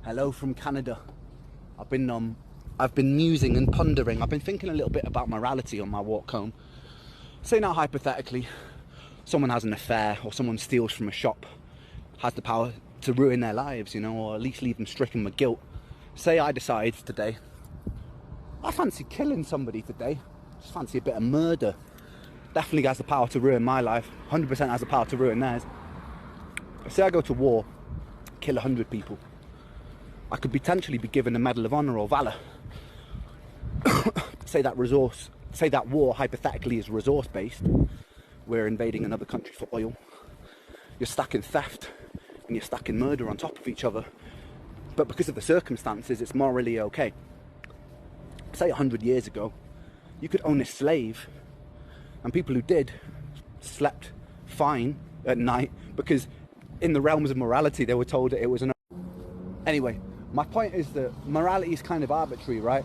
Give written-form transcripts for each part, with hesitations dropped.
Hello from Canada. I've been musing and pondering. I've been thinking a little bit about morality on my walk home. Say now hypothetically, someone has an affair or someone steals from a shop, has the power to ruin their lives, you know, or at least leave them stricken with guilt. Say I decide today, I fancy killing somebody today. Just fancy a bit of murder. Definitely has the power to ruin my life. 100% has the power to ruin theirs. Say I go to war, kill 100 people. I could potentially be given a Medal of Honor or Valor. Say that war hypothetically is resource-based. We're invading another country for oil. You're stacking theft and you're stacking murder on top of each other. But because of the circumstances, it's morally okay. Say 100 years ago, you could own a slave, and people who did slept fine at night because in the realms of morality, they were told that it was an... Anyway, my point is that morality is kind of arbitrary, right?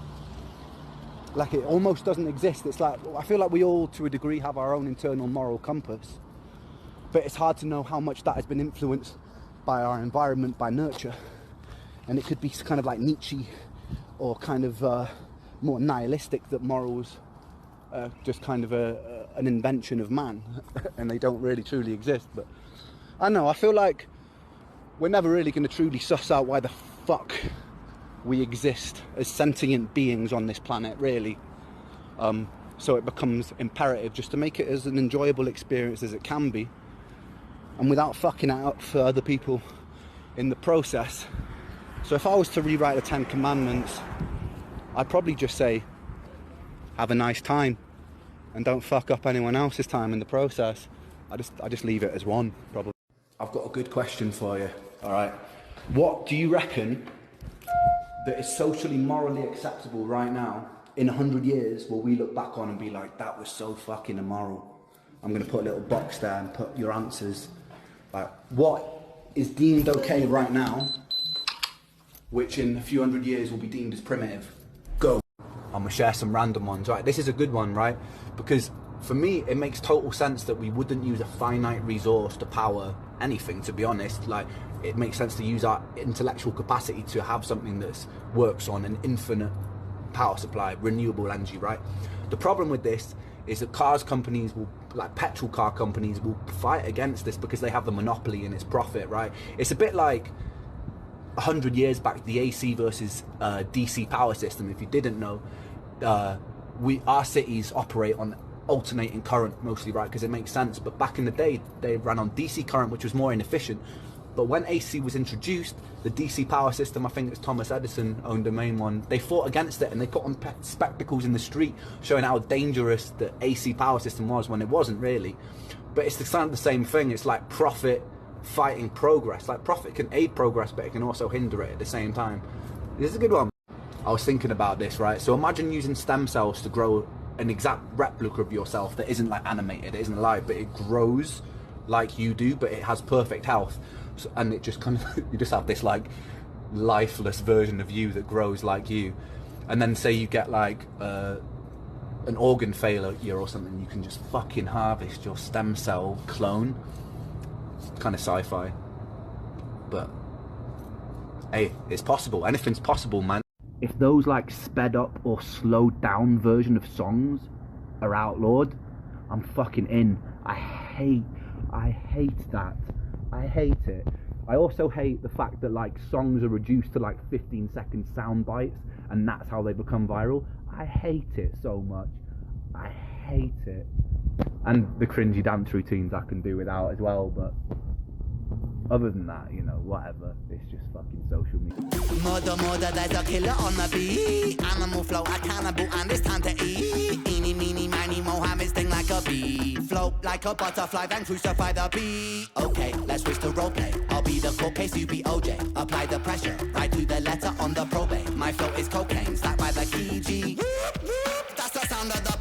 Like, it almost doesn't exist. It's like, I feel like we all, to a degree, have our own internal moral compass. But it's hard to know how much that has been influenced by our environment, by nurture. And it could be kind of like Nietzsche, or kind of more nihilistic, that morals are just kind of an invention of man. And they don't really truly exist. But I don't know, I feel like we're never really going to truly suss out why the fuck we exist as sentient beings on this planet, really. So it becomes imperative just to make it as an enjoyable experience as it can be, and without fucking it up for other people in the process. So if I was to rewrite the 10 Commandments, I'd probably just say, have a nice time and don't fuck up anyone else's time in the process. I just leave it as one, probably. I've got a good question for you, all right? What do you reckon that is socially, morally acceptable right now? In 100 years, will we look back on and be like, that was so fucking immoral? I'm going to put a little box there and put your answers. Like, what is deemed okay right now, which in a few hundred years will be deemed as primitive? Go. I'm going to share some random ones, right? This is a good one, right? Because for me, it makes total sense that we wouldn't use a finite resource to power anything, to be honest. Like, it makes sense to use our intellectual capacity to have something that works on an infinite power supply, renewable energy, right? The problem with this is that cars companies will, like petrol car companies, will fight against this because they have the monopoly in its profit, right? It's a bit like 100 years back, the AC versus DC power system. If you didn't know, our cities operate on alternating current mostly, right? Because it makes sense. But back in the day, they ran on DC current, which was more inefficient. But when AC was introduced, the DC power system, I think it's Thomas Edison owned the main one, they fought against it and they put on spectacles in the street showing how dangerous the AC power system was, when it wasn't really. But it's the same thing. It's like profit fighting progress. Like, profit can aid progress, but it can also hinder it at the same time. This is a good one. I was thinking about this, right? So imagine using stem cells to grow an exact replica of yourself that isn't like animated, it isn't alive, but it grows like you do, but it has perfect health. So, and it just kind of, you just have this like lifeless version of you that grows like you. And then say you get like an organ failure or something, you can just fucking harvest your stem cell clone. It's kind of sci-fi, but hey, it's possible. Anything's possible, man. If those like sped up or slowed down version of songs are outlawed, I'm fucking in. I hate that. I hate it. I also hate the fact that like songs are reduced to like 15-second sound bites and that's how they become viral. I hate it so much. I hate it. And the cringy dance routines I can do without as well, but other than that, you know, whatever. It's just fucking social media. Murder, there's a killer on the beat. Animal flow, a cannibal, and it's time to eat. Eeny, meeny, miny, Mohammed sting like a bee. Float like a butterfly, then crucify the bee. Okay, let's switch to roleplay. I'll be the court case, you be OJ. Apply the pressure, right to the letter on the probate. My flow is cocaine, slapped by the key G. That's the sound of the